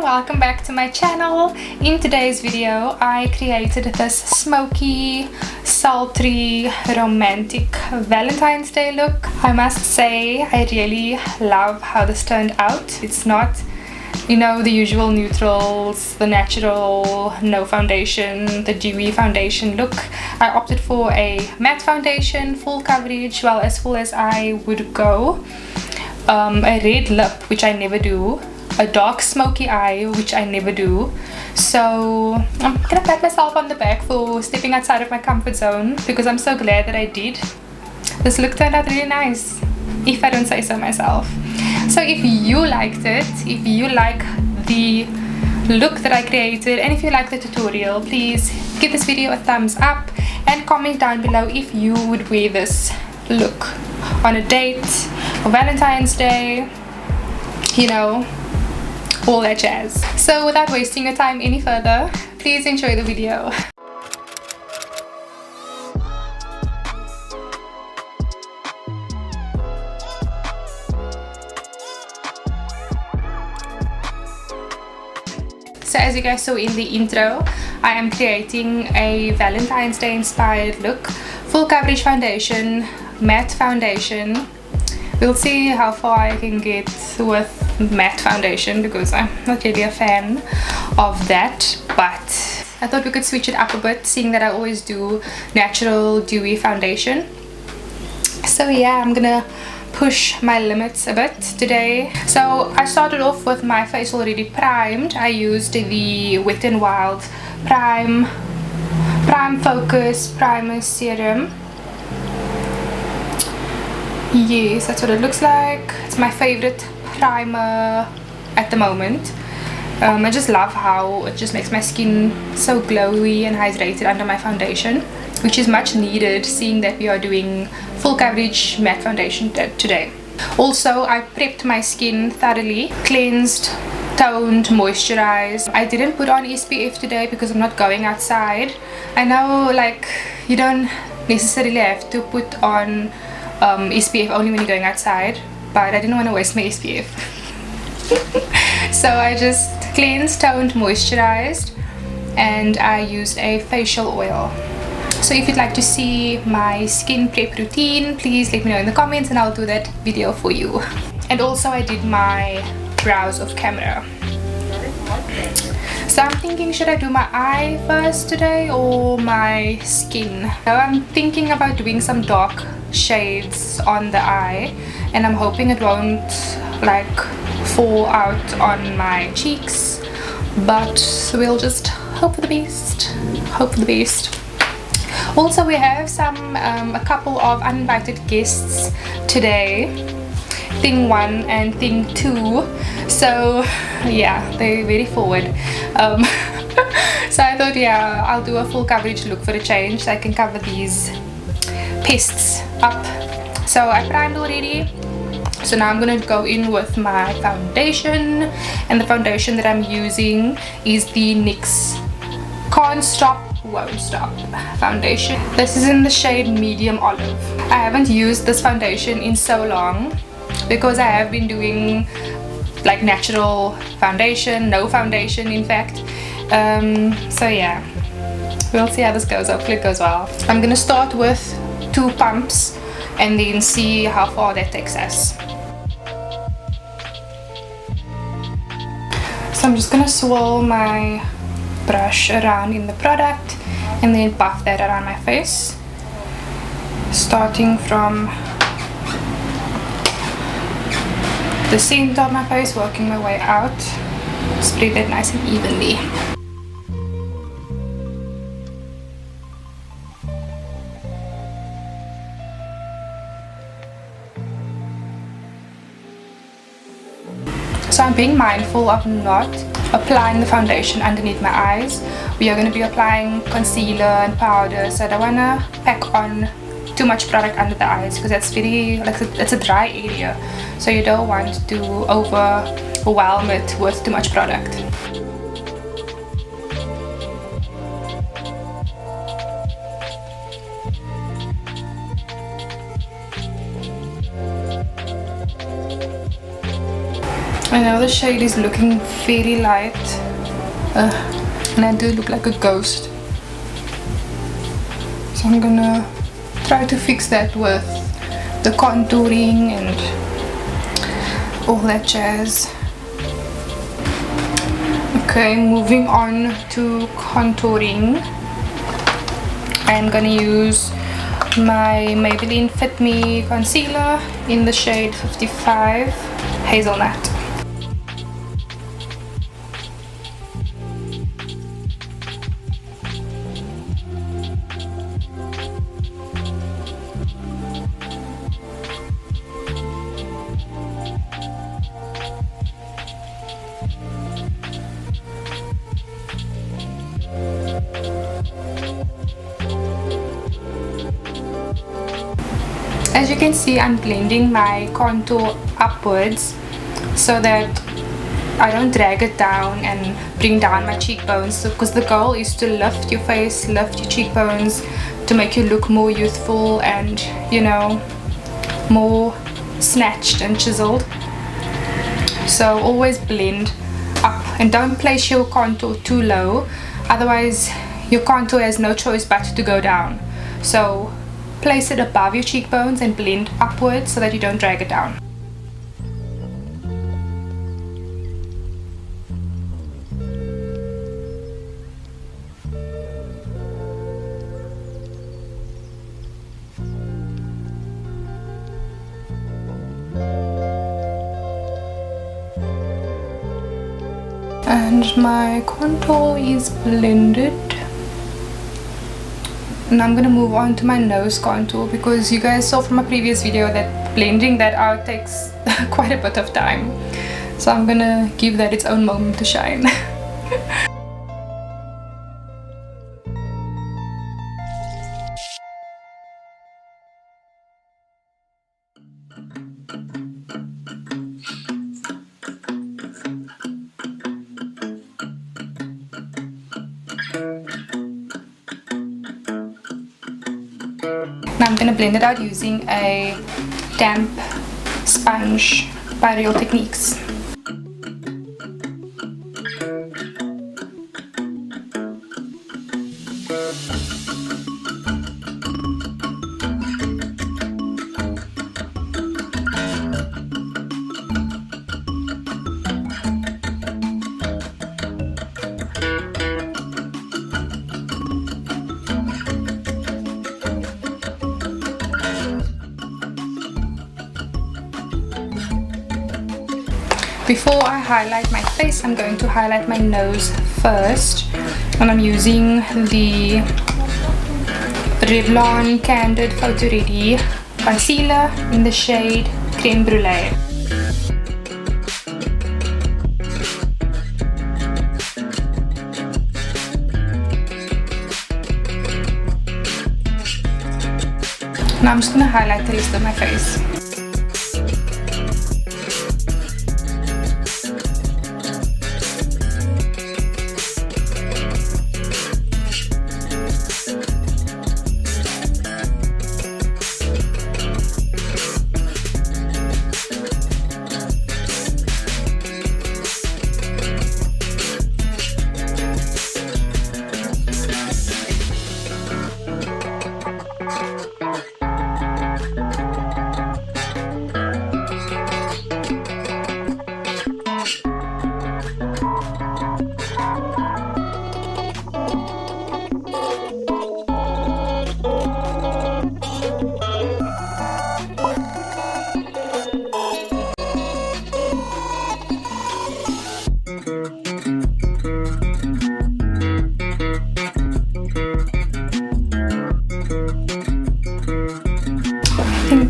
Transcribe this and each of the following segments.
Welcome back to my channel. In today's video I created this smoky, sultry, romantic Valentine's Day look. I must say I really love how this turned out. It's not, you know, the usual neutrals, the natural, no foundation, the dewy foundation look. I opted for a matte foundation, full coverage, well as full as I would go. A red lip, which I never do. A dark smoky eye, which I never do. So I'm gonna pat myself on the back for stepping outside of my comfort zone, because I'm so glad that I did. This look turned out really nice, if I don't say so myself. So if you liked it, if you like the look that I created, and if you like the tutorial, please give this video a thumbs up and comment down below if you would wear this look on a date or Valentine's Day, you know, all that jazz. So without wasting your time any further, please enjoy the video. So as you guys saw in the intro, I am creating a Valentine's Day inspired look. Full coverage foundation, matte foundation. We'll see how far I can get with matte foundation, because I'm not really a fan of that, but I thought we could switch it up a bit, seeing that I always do natural dewy foundation. So yeah, I'm gonna push my limits a bit today. So I started off with my face already primed. I used the Wet n Wild Prime Focus Primer Serum. Yes, that's what it looks like. It's my favorite primer at the moment. I just love how it just makes my skin so glowy and hydrated under my foundation, which is much needed, seeing that we are doing full coverage matte foundation today. Also, I prepped my skin thoroughly, cleansed, toned, moisturized. I didn't put on SPF today because I'm not going outside. I know, like, you don't necessarily have to put on SPF only when you're going outside, but I didn't want to waste my SPF. So I just cleansed, toned, moisturized, and I used a facial oil. So if you'd like to see my skin prep routine, please let me know in the comments and I'll do that video for you. And also I did my brows off camera. So I'm thinking, should I do my eye first today or my skin? Now I'm thinking about doing some dark shades on the eye, and I'm hoping it won't like fall out on my cheeks, but we'll just hope for the best. Hope for the best. Also, we have a couple of uninvited guests today, thing 1 and thing 2. So yeah, they're very forward. So I thought, yeah, I'll do a full coverage look for a change, so I can cover these pests up. So I primed already, so now I'm gonna go in with my foundation, and the foundation that I'm using is the NYX Can't Stop Won't Stop foundation. This is in the shade medium olive. I haven't used this foundation in so long because I have been doing like natural foundation, no foundation in fact. So yeah, we'll see how this goes. Hopefully it goes well. I'm gonna start with 2 pumps and then see how far that takes us. So I'm just gonna swirl my brush around in the product and then buff that around my face, starting from the center of my face, working my way out. Spread that nice and evenly. So I'm being mindful of not applying the foundation underneath my eyes. We are going to be applying concealer and powder, so I don't want to pack on too much product under the eyes, because that's very, like, it's a dry area, so you don't want to overwhelm it with too much product. I know the shade is looking very light, and I do look like a ghost. So I'm gonna try to fix that with the contouring and all that jazz. Okay, moving on to contouring. I'm gonna use my Maybelline Fit Me concealer in the shade 55 Hazelnut. As you can see, I'm blending my contour upwards so that I don't drag it down and bring down my cheekbones, because the goal is to lift your face, lift your cheekbones, to make you look more youthful and, you know, more snatched and chiseled. So always blend up and don't place your contour too low, otherwise your contour has no choice but to go down. So place it above your cheekbones and blend upwards so that you don't drag it down. And my contour is blended. And I'm gonna move on to my nose contour, because you guys saw from my previous video that blending that out takes quite a bit of time. So I'm gonna give that its own moment to shine. Now I'm going to blend it out using a damp sponge by Real Techniques. Before I highlight my face, I'm going to highlight my nose first, and I'm using the Revlon Candid Photo Ready concealer in the shade Creme Brulee. Now I'm just going to highlight the rest of my face.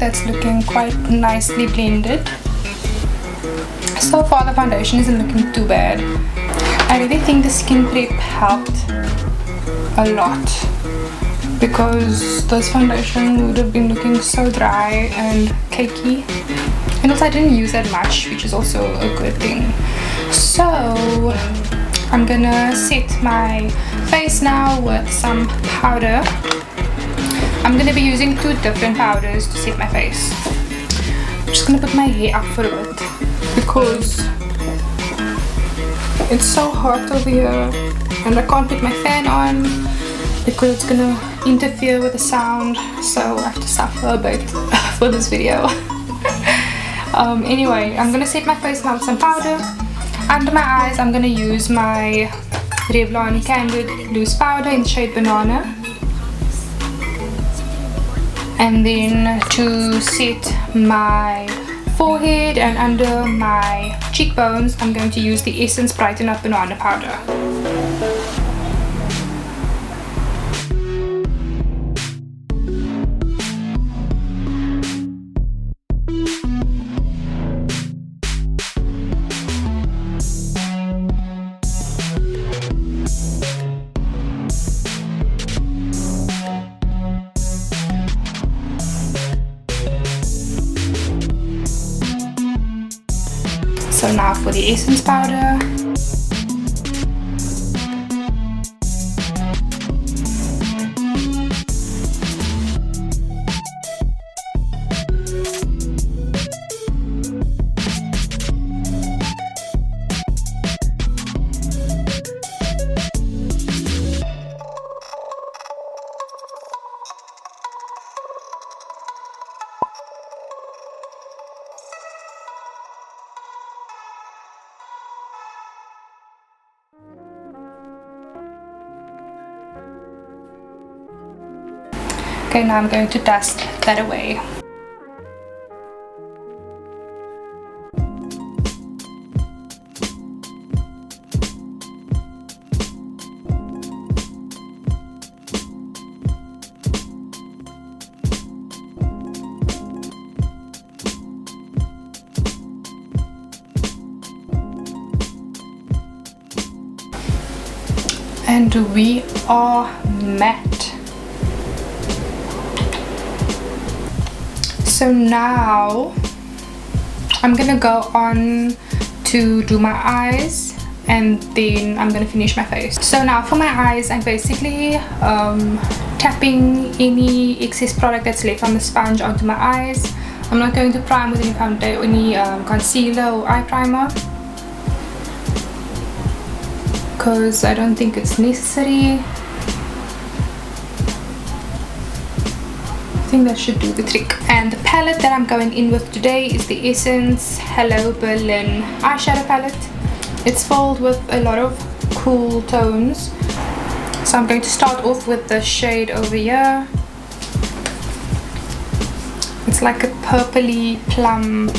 That's looking quite nicely blended. So far the foundation isn't looking too bad. I really think the skin prep helped a lot, because this foundation would have been looking so dry and cakey, and also I didn't use that much, which is also a good thing. So I'm gonna set my face now with some powder. I'm going to be using two different powders to set my face. I'm just going to put my hair up for a bit, because It's so hot over here and I can't put my fan on because it's gonna interfere with the sound, so I have to suffer a bit for this video. Anyway, I'm gonna set my face now with some powder. Under my eyes I'm gonna use my Revlon Candid Loose Powder in the shade Banana. And then to set my forehead and under my cheekbones, I'm going to use the Essence Brighten Up Banana Powder. So now for the essence powder. Okay, now I'm going to dust that away. And we are matte. So now I'm gonna go on to do my eyes and then I'm gonna finish my face. So now for my eyes, I'm basically tapping any excess product that's left on the sponge onto my eyes. I'm not going to prime with any concealer or eye primer because I don't think it's necessary. I think that should do the trick. And the palette that I'm going in with today is the Essence Hello Berlin eyeshadow palette. It's filled with a lot of cool tones. So I'm going to start off with the shade over here. It's like a purpley plum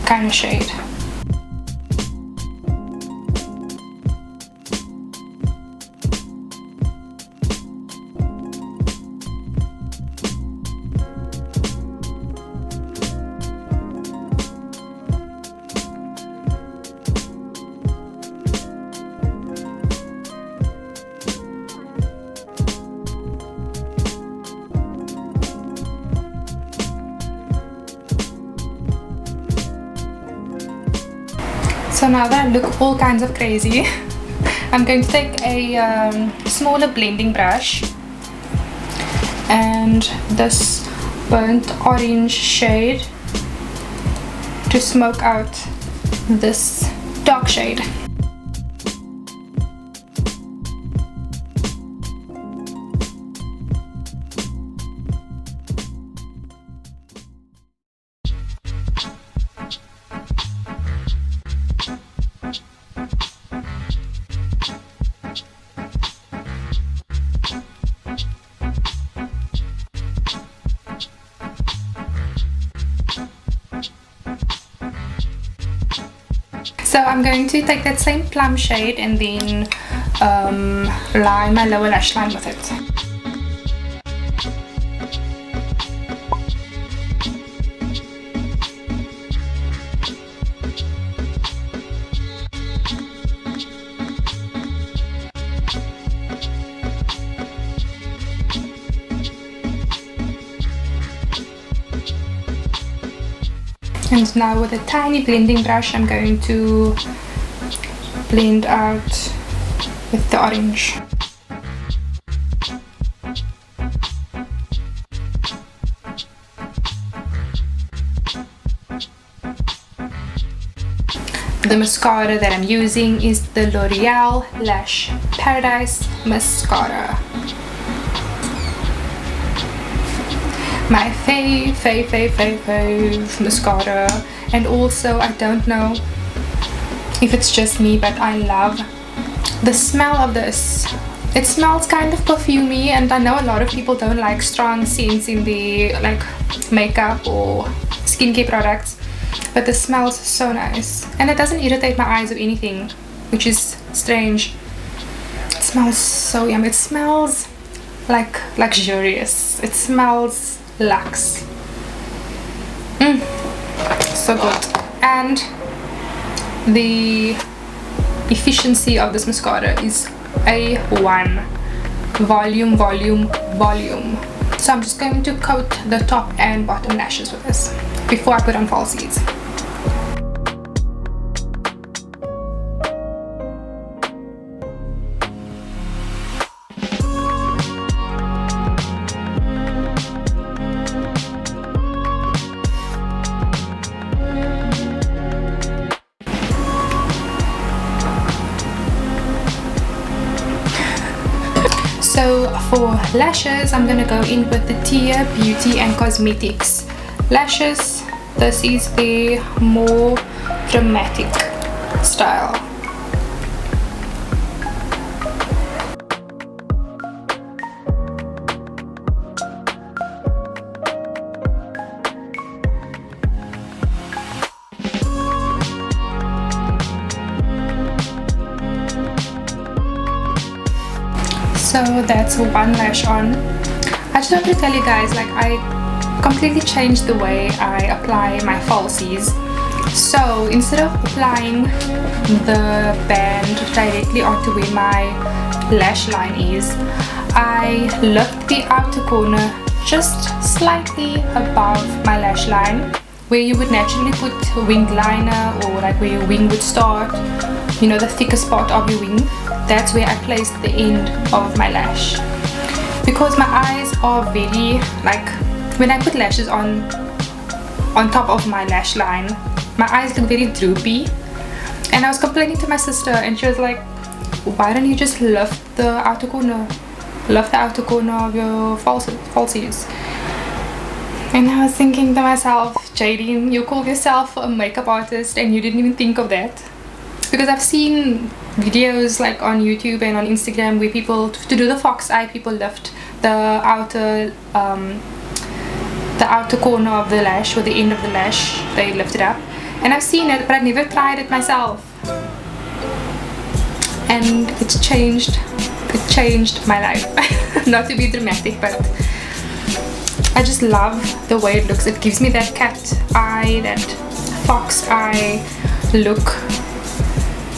kind of shade. So now that I look all kinds of crazy, I'm going to take a smaller blending brush and this burnt orange shade to smoke out this dark shade. So I'm going to take that same plum shade and then line my lower lash line with it. And now with a tiny blending brush I'm going to blend out with the orange. The mascara that I'm using is the L'Oreal Lash Paradise Mascara. My fave mascara. And also, I don't know if it's just me, but I love the smell of this. It smells kind of perfumey, and I know a lot of people don't like strong scents in the like makeup or skincare products, but this smells so nice, and it doesn't irritate my eyes or anything, which is strange. It smells so yummy. It smells like luxurious. It smells luxe. So good. And the efficiency of this mascara is A1. Volume. So I'm just going to coat the top and bottom lashes with this before I put on falsies. So for lashes, I'm gonna go in with the Tia Beauty and Cosmetics lashes. This is the more dramatic style. So that's one lash on. I just want to tell you guys, like, I completely changed the way I apply my falsies. So instead of applying the band directly onto where my lash line is, I lift the outer corner just slightly above my lash line, where you would naturally put winged liner, or like where your wing would start, you know, the thickest part of your wing. That's where I placed the end of my lash, because my eyes are very, like, when I put lashes on top of my lash line, my eyes look very droopy. And I was complaining to my sister, and she was like, why don't you just lift the outer corner of your falsies? And I was thinking to myself, Jadine, you call yourself a makeup artist and you didn't even think of that? Because I've seen videos like on YouTube and on Instagram where people, to do the fox eye, people lift the outer corner of the lash, or the end of the lash, they lift it up. And I've seen it, but I've never tried it myself. And it changed my life. Not to be dramatic, but I just love the way it looks. It gives me that cat eye, that fox eye look,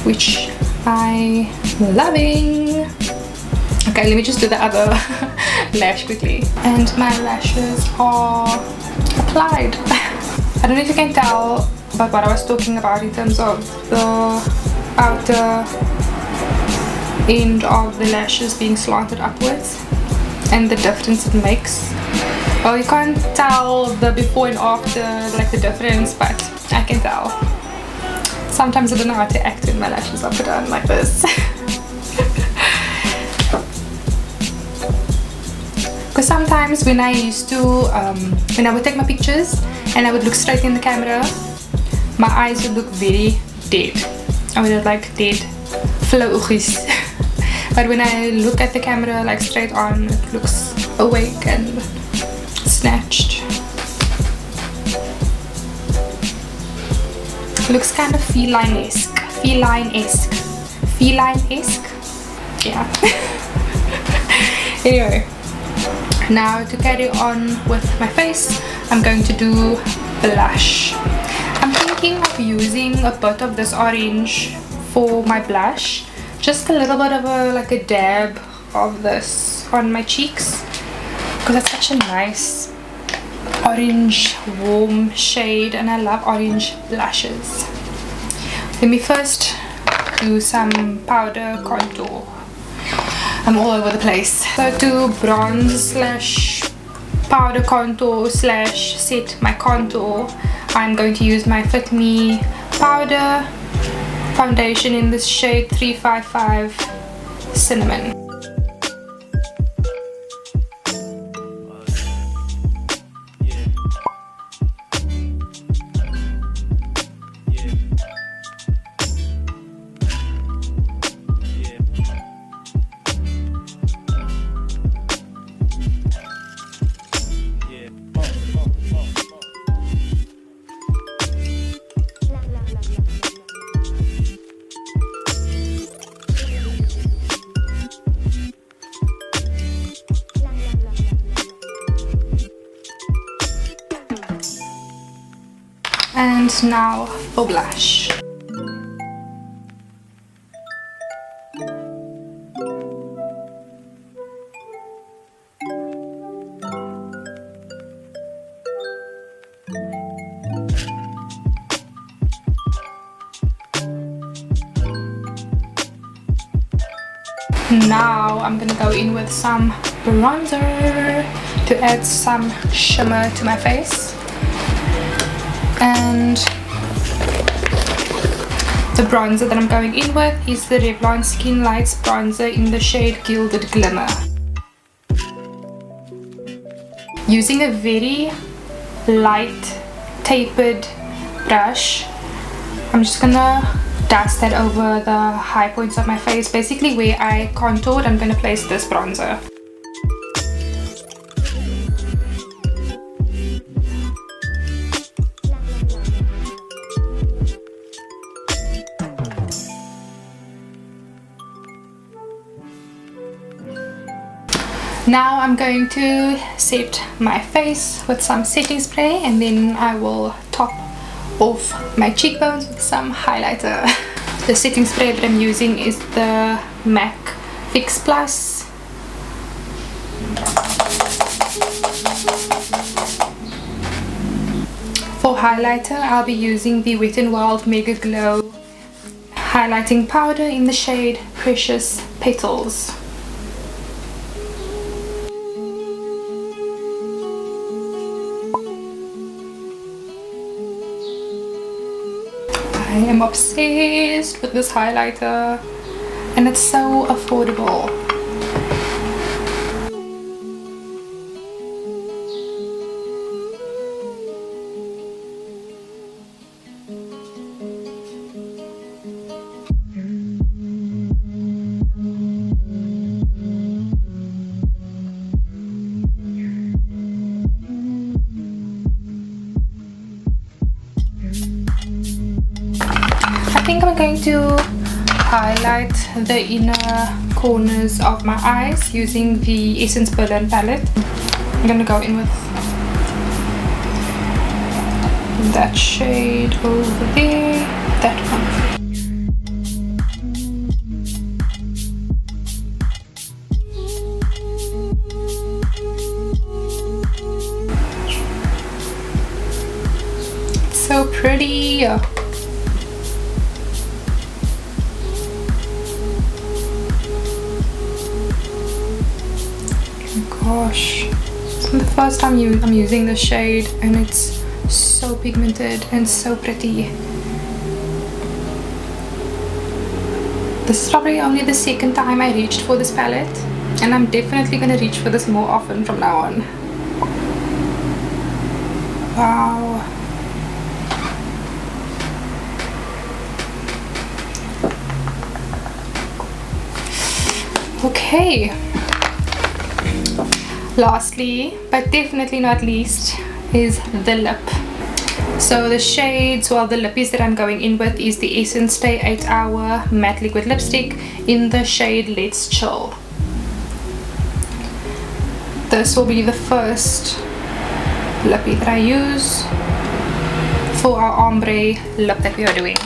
which I'm loving. Okay, let me just do the other lash quickly. And my lashes are applied. I don't know if you can tell about what I was talking about in terms of the outer end of the lashes being slanted upwards and the difference it makes. Well, you can't tell the before and after, like the difference, but I can tell. Sometimes I don't know how to act when my lashes are put on like this. Because sometimes when I used to, when I would take my pictures and I would look straight in the camera, my eyes would look very dead. I would have like dead flowies. But when I look at the camera like straight on, it looks awake and snatched. It looks kind of feline-esque. Yeah. Anyway, now to carry on with my face, I'm going to do blush. I'm thinking of using a bit of this orange for my blush. Just a little bit of a dab of this on my cheeks, because it's such a nice orange warm shade and I love orange blushes. Let me first do some powder contour. I'm all over the place. So to bronze / powder contour / set my contour, I'm going to use my Fit Me powder foundation in this shade 355 Cinnamon. And now for blush. Now I'm gonna go in with some bronzer to add some shimmer to my face. And the bronzer that I'm going in with is the Revlon Skin Lights bronzer in the shade Gilded Glimmer. Using a very light tapered brush, I'm just gonna dust that over the high points of my face. Basically where I contoured, I'm gonna place this bronzer. Now I'm going to set my face with some setting spray, and then I will top off my cheekbones with some highlighter. The setting spray that I'm using is the MAC Fix Plus. For highlighter, I'll be using the Wet n Wild Mega Glow highlighting powder in the shade Precious Petals. I am obsessed with this highlighter, and it's so affordable. I think I'm going to highlight the inner corners of my eyes using the Essence Berlin palette. I'm going to go in with that shade over there, that one. So pretty. Gosh, it's the first time I'm using this shade, and it's so pigmented and so pretty. This is probably only the second time I reached for this palette, and I'm definitely gonna reach for this more often from now on. Wow. Okay. Lastly, but definitely not least, is the lip. So the shades, well, the lippies that I'm going in with is the Essence Stay 8 Hour Matte Liquid Lipstick in the shade Let's Chill. This will be the first lippy that I use for our ombre lip that we are doing.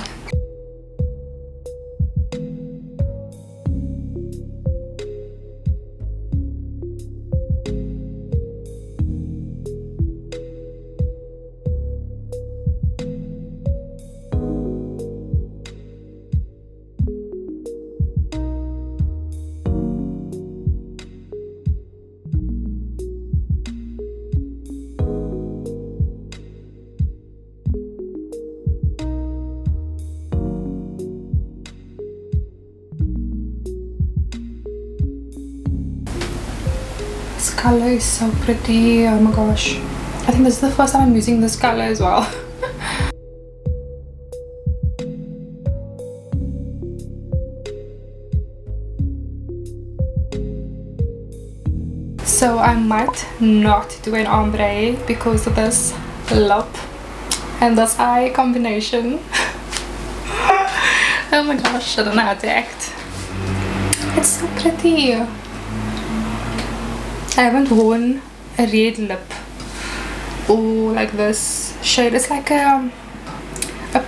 This color is so pretty. Oh my gosh. I think this is the first time I'm using this color as well. So I might not do an ombre because of this lip and this eye combination. Oh my gosh, I don't know how to act. It's so pretty. I haven't worn a red lip or like this shade. It's like a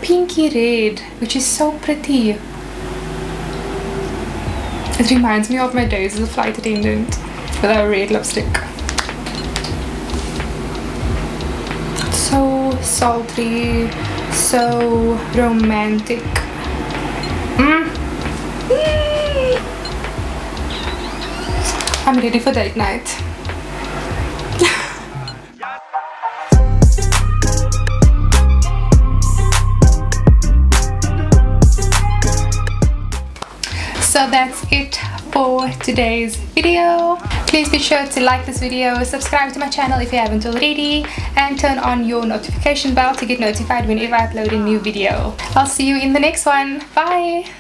pinky red, which is so pretty. It reminds me of my days as a flight attendant with a red lipstick. So sultry, so romantic. I'm ready for date night. So that's it for today's video. Please be sure to like this video, subscribe to my channel if you haven't already, and turn on your notification bell to get notified whenever I upload a new video. I'll see you in the next one. Bye!